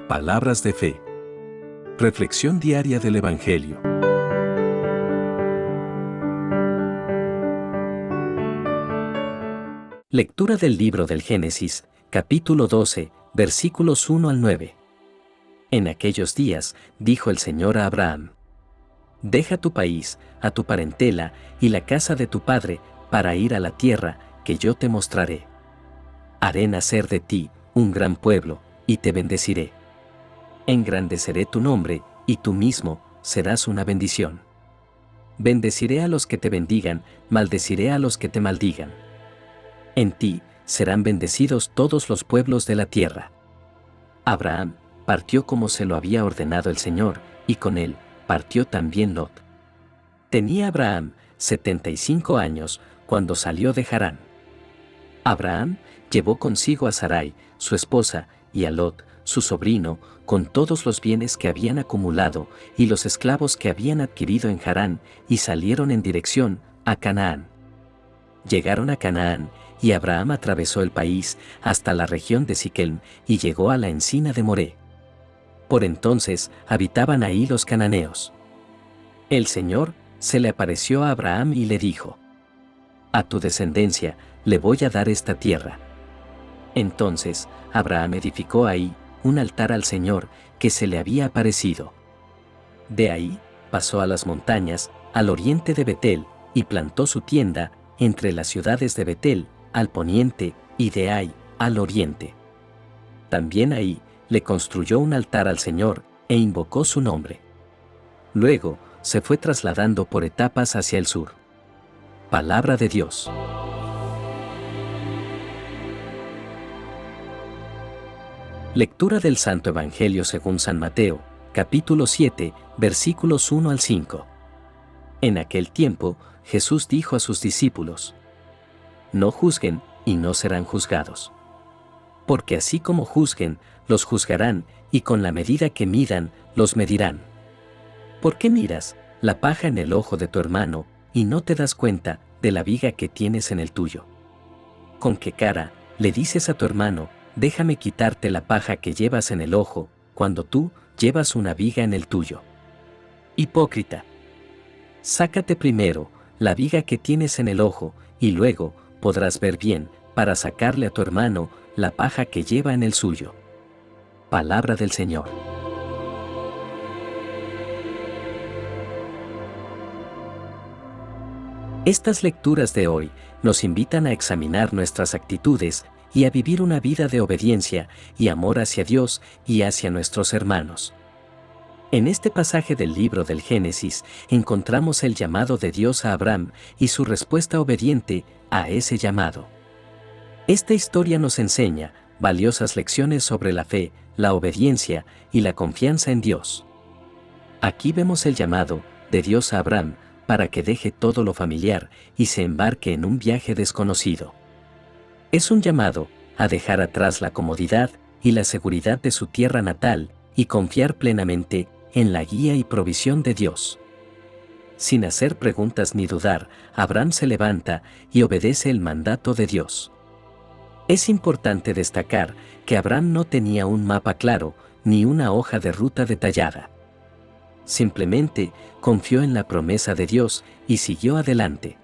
Palabras de fe. Reflexión diaria del Evangelio. Lectura del libro del Génesis, capítulo 12, versículos 1 al 9. En aquellos días, dijo el Señor a Abraham: Deja tu país, a tu parentela y la casa de tu padre, para ir a la tierra que yo te mostraré. Haré nacer de ti un gran pueblo, y te bendeciré. Engrandeceré tu nombre, y tú mismo serás una bendición. Bendeciré a los que te bendigan, maldeciré a los que te maldigan. En ti serán bendecidos todos los pueblos de la tierra. Abraham partió como se lo había ordenado el Señor, y con él partió también Lot. Tenía Abraham 75 años cuando salió de Harán. Abraham llevó consigo a Sarai, su esposa, y a Lot, su sobrino, con todos los bienes que habían acumulado y los esclavos que habían adquirido en Harán, y salieron en dirección a Canaán. Llegaron a Canaán, y Abraham atravesó el país hasta la región de Siquem y llegó a la encina de Moré. Por entonces habitaban ahí los cananeos. El Señor se le apareció a Abraham y le dijo: A tu descendencia le voy a dar esta tierra. Entonces Abraham edificó ahí un altar al Señor que se le había aparecido. De ahí pasó a las montañas, al oriente de Betel, y plantó su tienda entre las ciudades de Betel, al poniente, y de Ai, al oriente. También ahí le construyó un altar al Señor, e invocó su nombre. Luego se fue trasladando por etapas hacia el sur. Palabra de Dios. Lectura del Santo Evangelio según San Mateo, capítulo 7, versículos 1 al 5. En aquel tiempo, Jesús dijo a sus discípulos: No juzguen, y no serán juzgados. Porque así como juzguen, los juzgarán, y con la medida que midan, los medirán. ¿Por qué miras la paja en el ojo de tu hermano, y no te das cuenta de la viga que tienes en el tuyo? ¿Con qué cara le dices a tu hermano: Déjame quitarte la paja que llevas en el ojo, cuando tú llevas una viga en el tuyo? Hipócrita. Sácate primero la viga que tienes en el ojo, y luego podrás ver bien para sacarle a tu hermano la paja que lleva en el suyo. Palabra del Señor. Estas lecturas de hoy nos invitan a examinar nuestras actitudes y a vivir una vida de obediencia y amor hacia Dios y hacia nuestros hermanos. En este pasaje del libro del Génesis encontramos el llamado de Dios a Abraham y su respuesta obediente a ese llamado. Esta historia nos enseña valiosas lecciones sobre la fe, la obediencia y la confianza en Dios. Aquí vemos el llamado de Dios a Abraham para que deje todo lo familiar y se embarque en un viaje desconocido. Es un llamado a dejar atrás la comodidad y la seguridad de su tierra natal y confiar plenamente en la guía y provisión de Dios. Sin hacer preguntas ni dudar, Abraham se levanta y obedece el mandato de Dios. Es importante destacar que Abraham no tenía un mapa claro ni una hoja de ruta detallada. Simplemente confió en la promesa de Dios y siguió adelante.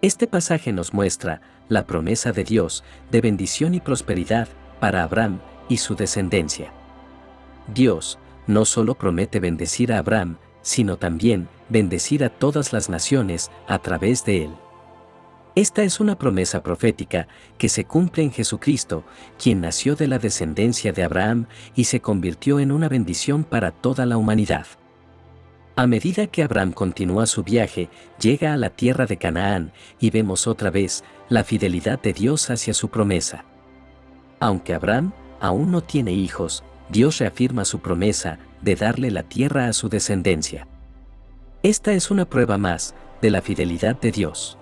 Este pasaje nos muestra la promesa de Dios de bendición y prosperidad para Abraham y su descendencia. Dios no solo promete bendecir a Abraham, sino también bendecir a todas las naciones a través de él. Esta es una promesa profética que se cumple en Jesucristo, quien nació de la descendencia de Abraham y se convirtió en una bendición para toda la humanidad. A medida que Abraham continúa su viaje, llega a la tierra de Canaán y vemos otra vez la fidelidad de Dios hacia su promesa. Aunque Abraham aún no tiene hijos, Dios reafirma su promesa de darle la tierra a su descendencia. Esta es una prueba más de la fidelidad de Dios.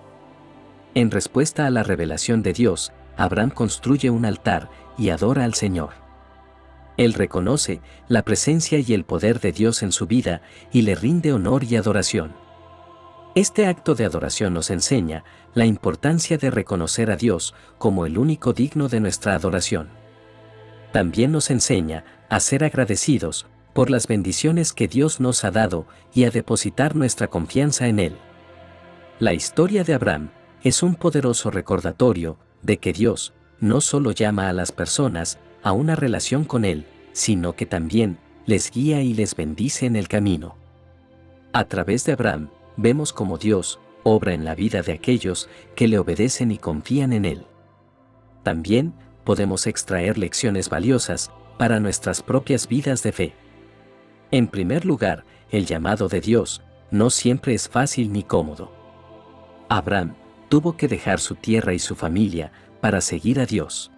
En respuesta a la revelación de Dios, Abraham construye un altar y adora al Señor. Él reconoce la presencia y el poder de Dios en su vida y le rinde honor y adoración. Este acto de adoración nos enseña la importancia de reconocer a Dios como el único digno de nuestra adoración. También nos enseña a ser agradecidos por las bendiciones que Dios nos ha dado y a depositar nuestra confianza en Él. La historia de Abraham es un poderoso recordatorio de que Dios no solo llama a las personas a una relación con Él, sino que también les guía y les bendice en el camino. A través de Abraham, vemos cómo Dios obra en la vida de aquellos que le obedecen y confían en Él. También podemos extraer lecciones valiosas para nuestras propias vidas de fe. En primer lugar, el llamado de Dios no siempre es fácil ni cómodo. Abraham tuvo que dejar su tierra y su familia para seguir a Dios.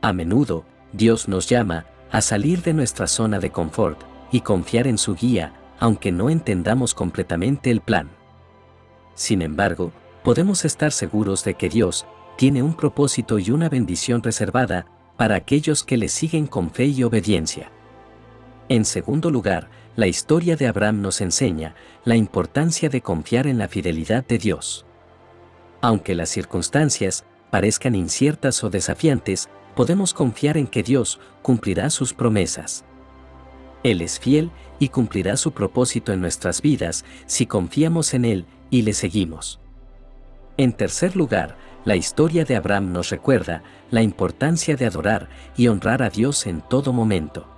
A menudo, Dios nos llama a salir de nuestra zona de confort y confiar en su guía, aunque no entendamos completamente el plan. Sin embargo, podemos estar seguros de que Dios tiene un propósito y una bendición reservada para aquellos que le siguen con fe y obediencia. En segundo lugar, la historia de Abraham nos enseña la importancia de confiar en la fidelidad de Dios. Aunque las circunstancias parezcan inciertas o desafiantes, podemos confiar en que Dios cumplirá sus promesas. Él es fiel y cumplirá su propósito en nuestras vidas si confiamos en Él y le seguimos. En tercer lugar, la historia de Abraham nos recuerda la importancia de adorar y honrar a Dios en todo momento.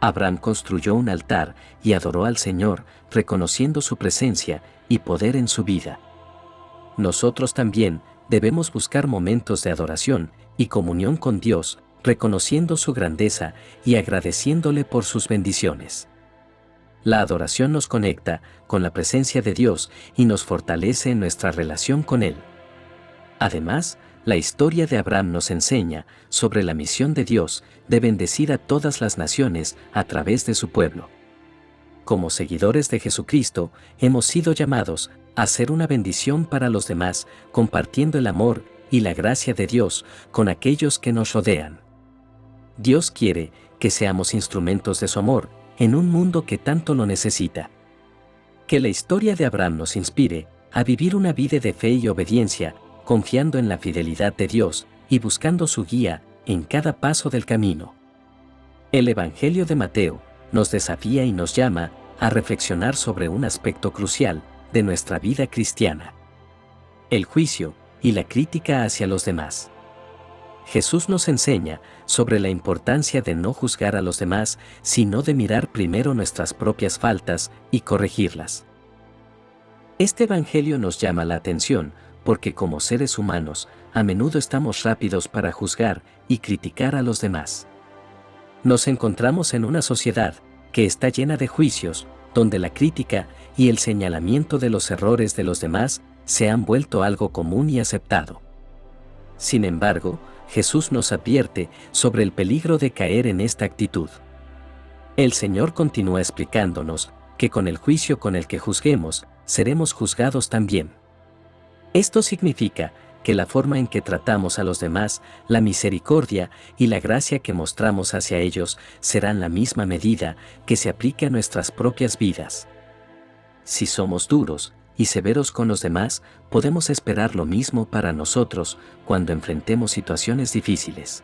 Abraham construyó un altar y adoró al Señor, reconociendo su presencia y poder en su vida. Nosotros también debemos buscar momentos de adoración y comunión con Dios, reconociendo su grandeza y agradeciéndole por sus bendiciones. La adoración nos conecta con la presencia de Dios y nos fortalece en nuestra relación con Él. Además, la historia de Abraham nos enseña sobre la misión de Dios de bendecir a todas las naciones a través de su pueblo. Como seguidores de Jesucristo, hemos sido llamados a ser una bendición para los demás, compartiendo el amor y la gracia de Dios con aquellos que nos rodean. Dios quiere que seamos instrumentos de su amor en un mundo que tanto lo necesita. Que la historia de Abraham nos inspire a vivir una vida de fe y obediencia, confiando en la fidelidad de Dios y buscando su guía en cada paso del camino. El Evangelio de Mateo nos desafía y nos llama a reflexionar sobre un aspecto crucial de nuestra vida cristiana: el juicio y la crítica hacia los demás. Jesús nos enseña sobre la importancia de no juzgar a los demás, sino de mirar primero nuestras propias faltas y corregirlas. Este Evangelio nos llama la atención porque como seres humanos, a menudo estamos rápidos para juzgar y criticar a los demás. Nos encontramos en una sociedad que está llena de juicios, donde la crítica y el señalamiento de los errores de los demás se han vuelto algo común y aceptado. Sin embargo, Jesús nos advierte sobre el peligro de caer en esta actitud. El Señor continúa explicándonos que con el juicio con el que juzguemos, seremos juzgados también. Esto significa que la forma en que tratamos a los demás, la misericordia y la gracia que mostramos hacia ellos serán la misma medida que se aplique a nuestras propias vidas. Si somos duros y severos con los demás, podemos esperar lo mismo para nosotros cuando enfrentemos situaciones difíciles.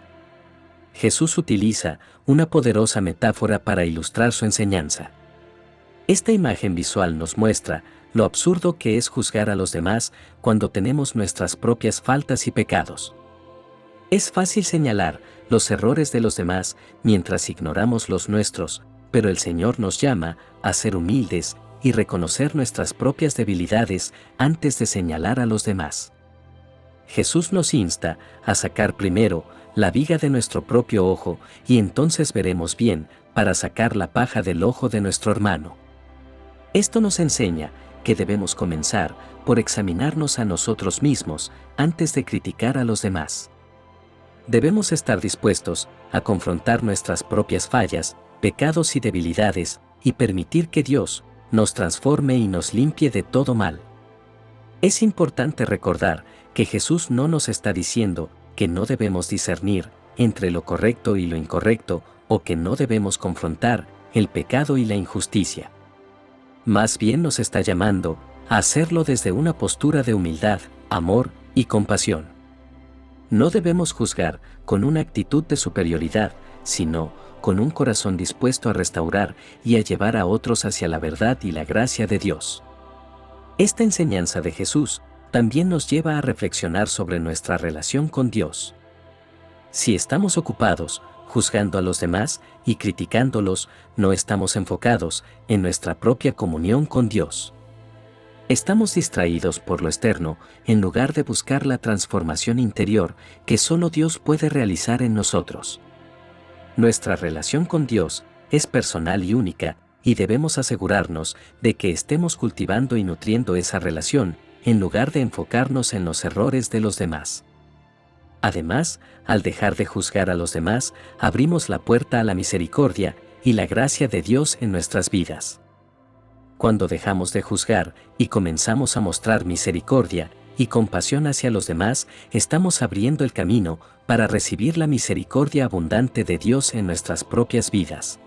Jesús utiliza una poderosa metáfora para ilustrar su enseñanza. Esta imagen visual nos muestra lo absurdo que es juzgar a los demás cuando tenemos nuestras propias faltas y pecados. Es fácil señalar los errores de los demás mientras ignoramos los nuestros, pero el Señor nos llama a ser humildes y reconocer nuestras propias debilidades antes de señalar a los demás. Jesús nos insta a sacar primero la viga de nuestro propio ojo y entonces veremos bien para sacar la paja del ojo de nuestro hermano. Esto nos enseña que debemos comenzar por examinarnos a nosotros mismos antes de criticar a los demás. Debemos estar dispuestos a confrontar nuestras propias fallas, pecados y debilidades y permitir que Dios nos transforme y nos limpie de todo mal. Es importante recordar que Jesús no nos está diciendo que no debemos discernir entre lo correcto y lo incorrecto o que no debemos confrontar el pecado y la injusticia. Más bien nos está llamando a hacerlo desde una postura de humildad, amor y compasión. No debemos juzgar con una actitud de superioridad, sino con un corazón dispuesto a restaurar y a llevar a otros hacia la verdad y la gracia de Dios. Esta enseñanza de Jesús también nos lleva a reflexionar sobre nuestra relación con Dios. Si estamos ocupados, juzgando a los demás y criticándolos, no estamos enfocados en nuestra propia comunión con Dios. Estamos distraídos por lo externo, en lugar de buscar la transformación interior que solo Dios puede realizar en nosotros. Nuestra relación con Dios es personal y única, y debemos asegurarnos de que estemos cultivando y nutriendo esa relación, en lugar de enfocarnos en los errores de los demás. Además, al dejar de juzgar a los demás, abrimos la puerta a la misericordia y la gracia de Dios en nuestras vidas. Cuando dejamos de juzgar y comenzamos a mostrar misericordia y compasión hacia los demás, estamos abriendo el camino para recibir la misericordia abundante de Dios en nuestras propias vidas.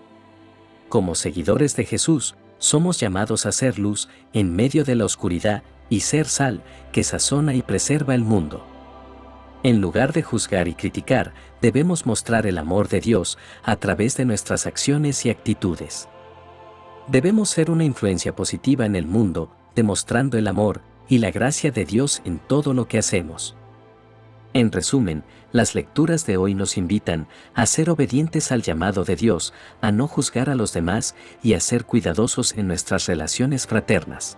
Como seguidores de Jesús, somos llamados a ser luz en medio de la oscuridad y ser sal que sazona y preserva el mundo. En lugar de juzgar y criticar, debemos mostrar el amor de Dios a través de nuestras acciones y actitudes. Debemos ser una influencia positiva en el mundo, demostrando el amor y la gracia de Dios en todo lo que hacemos. En resumen, las lecturas de hoy nos invitan a ser obedientes al llamado de Dios, a no juzgar a los demás y a ser cuidadosos en nuestras relaciones fraternas.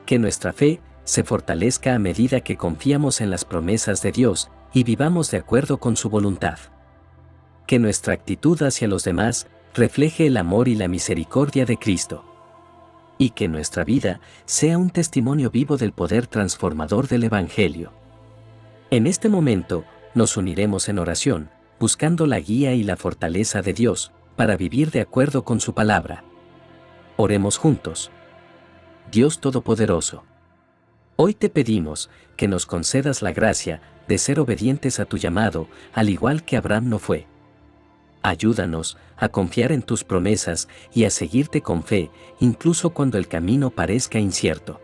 Que nuestra fe se fortalezca a medida que confiamos en las promesas de Dios y vivamos de acuerdo con su voluntad. Que nuestra actitud hacia los demás refleje el amor y la misericordia de Cristo. Y que nuestra vida sea un testimonio vivo del poder transformador del Evangelio. En este momento, nos uniremos en oración, buscando la guía y la fortaleza de Dios, para vivir de acuerdo con su palabra. Oremos juntos. Dios Todopoderoso, hoy te pedimos que nos concedas la gracia de ser obedientes a tu llamado, al igual que Abraham lo fue. Ayúdanos a confiar en tus promesas y a seguirte con fe, incluso cuando el camino parezca incierto.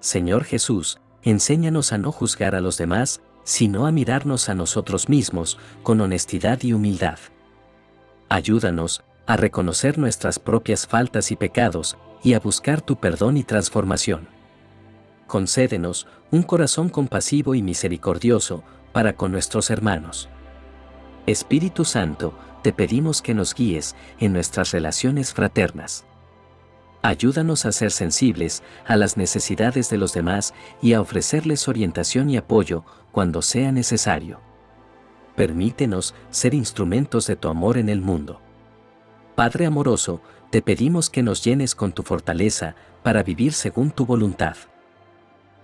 Señor Jesús, enséñanos a no juzgar a los demás, sino a mirarnos a nosotros mismos con honestidad y humildad. Ayúdanos a reconocer nuestras propias faltas y pecados y a buscar tu perdón y transformación. Concédenos un corazón compasivo y misericordioso para con nuestros hermanos. Espíritu Santo, te pedimos que nos guíes en nuestras relaciones fraternas. Ayúdanos a ser sensibles a las necesidades de los demás y a ofrecerles orientación y apoyo cuando sea necesario. Permítenos ser instrumentos de tu amor en el mundo. Padre amoroso, te pedimos que nos llenes con tu fortaleza para vivir según tu voluntad.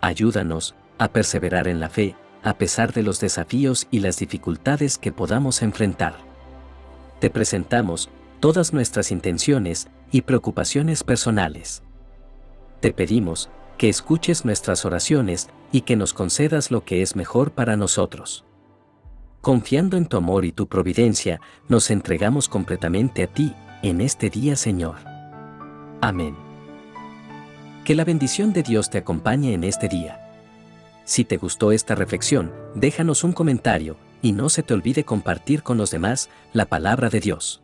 Ayúdanos a perseverar en la fe, a pesar de los desafíos y las dificultades que podamos enfrentar. Te presentamos todas nuestras intenciones y preocupaciones personales. Te pedimos que escuches nuestras oraciones y que nos concedas lo que es mejor para nosotros. Confiando en tu amor y tu providencia, nos entregamos completamente a ti en este día, Señor. Amén. Que la bendición de Dios te acompañe en este día. Si te gustó esta reflexión, déjanos un comentario y no se te olvide compartir con los demás la palabra de Dios.